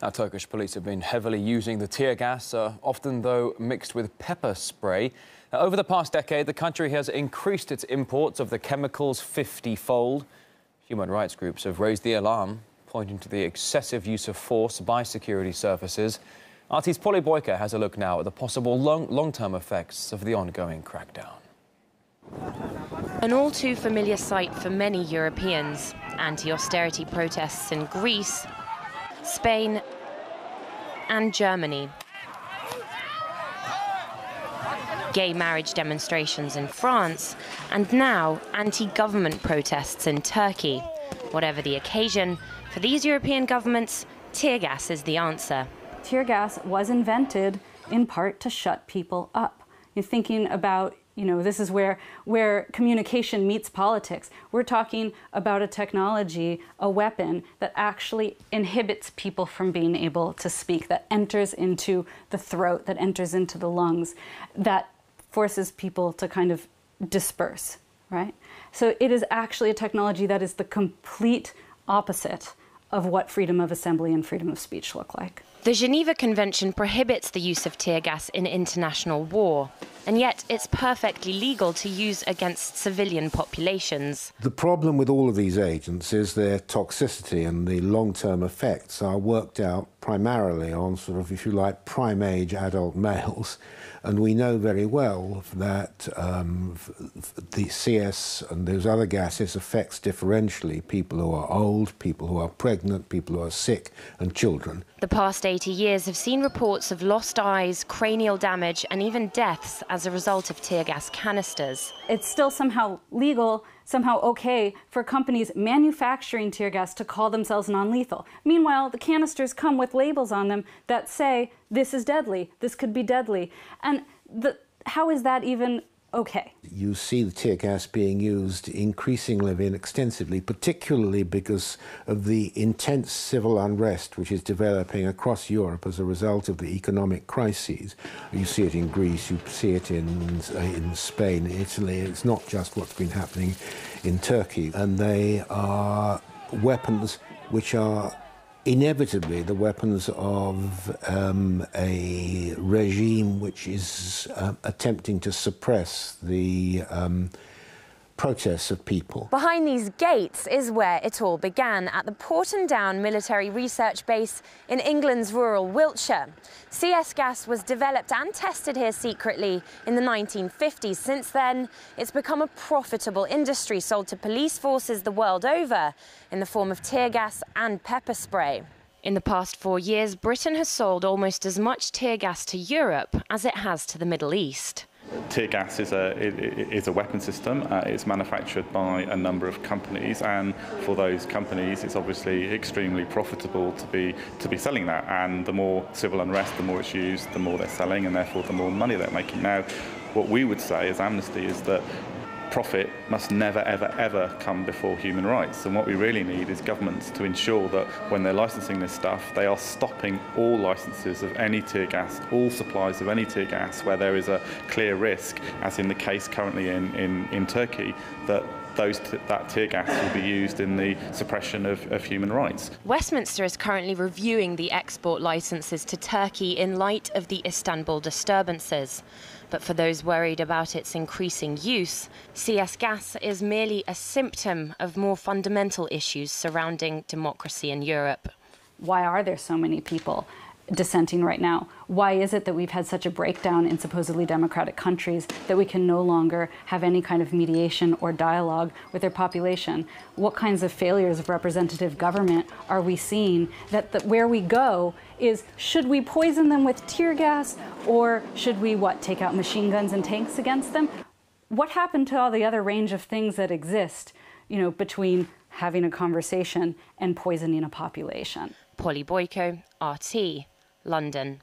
Now, Turkish police have been heavily using the tear gas, often, though, mixed with pepper spray. Now, over the past decade, the country has increased its imports of the chemicals 50-fold. Human rights groups have raised the alarm, pointing to the excessive use of force by security services. RT's Polly Boyka has a look now at the possible long-term effects of the ongoing crackdown. An all-too-familiar sight for many Europeans. Anti-austerity protests in Greece, Spain and Germany. Gay marriage demonstrations in France, and now anti-government protests in Turkey. Whatever the occasion, for these European governments, tear gas is the answer. Tear gas was invented in part to shut people up. You're thinking about, this is where communication meets politics. We're talking about a technology, a weapon that actually inhibits people from being able to speak, that enters into the throat, that enters into the lungs, that forces people to kind of disperse, right? So it is actually a technology that is the complete opposite of what freedom of assembly and freedom of speech look like. The Geneva Convention prohibits the use of tear gas in international war, and yet it's perfectly legal to use against civilian populations. The problem with all of these agents is their toxicity, and the long-term effects are worked out primarily on sort of, if you like, prime-age adult males. And we know very well that the CS and those other gases affects differentially people who are old, people who are pregnant, people who are sick, and children. The past 80 years have seen reports of lost eyes, cranial damage, and even deaths as a result of tear gas canisters. It's still somehow legal, somehow okay for companies manufacturing tear gas to call themselves non-lethal. Meanwhile, the canisters come with labels on them that say, this is deadly, this could be deadly. And how is that even okay? You see the tear gas being used increasingly and extensively, particularly because of the intense civil unrest which is developing across Europe as a result of the economic crises. You see it in Greece, you see it in Spain, Italy. It's not just what's been happening in Turkey. And they are weapons which are inevitably the weapons of a regime which is attempting to suppress the protests of people. Behind these gates is where it all began, at the Porton Down military research base in England's rural Wiltshire. CS gas was developed and tested here secretly in the 1950s. Since then, it's become a profitable industry sold to police forces the world over in the form of tear gas and pepper spray. In the past 4 years, Britain has sold almost as much tear gas to Europe as it has to the Middle East. Tear gas is a weapon system. It's manufactured by a number of companies, and for those companies, it's obviously extremely profitable to be selling that. And the more civil unrest, the more it's used, the more they're selling, and therefore the more money they're making. Now, what we would say as Amnesty is that profit must never, ever, ever come before human rights. And what we really need is governments to ensure that when they're licensing this stuff, they are stopping all licenses of any tear gas, all supplies of any tear gas where there is a clear risk, as in the case currently in Turkey, that that tear gas will be used in the suppression of human rights. Westminster is currently reviewing the export licenses to Turkey in light of the Istanbul disturbances. But for those worried about its increasing use, CS gas is merely a symptom of more fundamental issues surrounding democracy in Europe. Why are there so many people dissenting right now? Why is it that we've had such a breakdown in supposedly democratic countries that we can no longer have any kind of mediation or dialogue with their population? What kinds of failures of representative government are we seeing that where we go is, should we poison them with tear gas, or should we, take out machine guns and tanks against them? What happened to all the other range of things that exist, between having a conversation and poisoning a population? Polly Boyka, RT, London.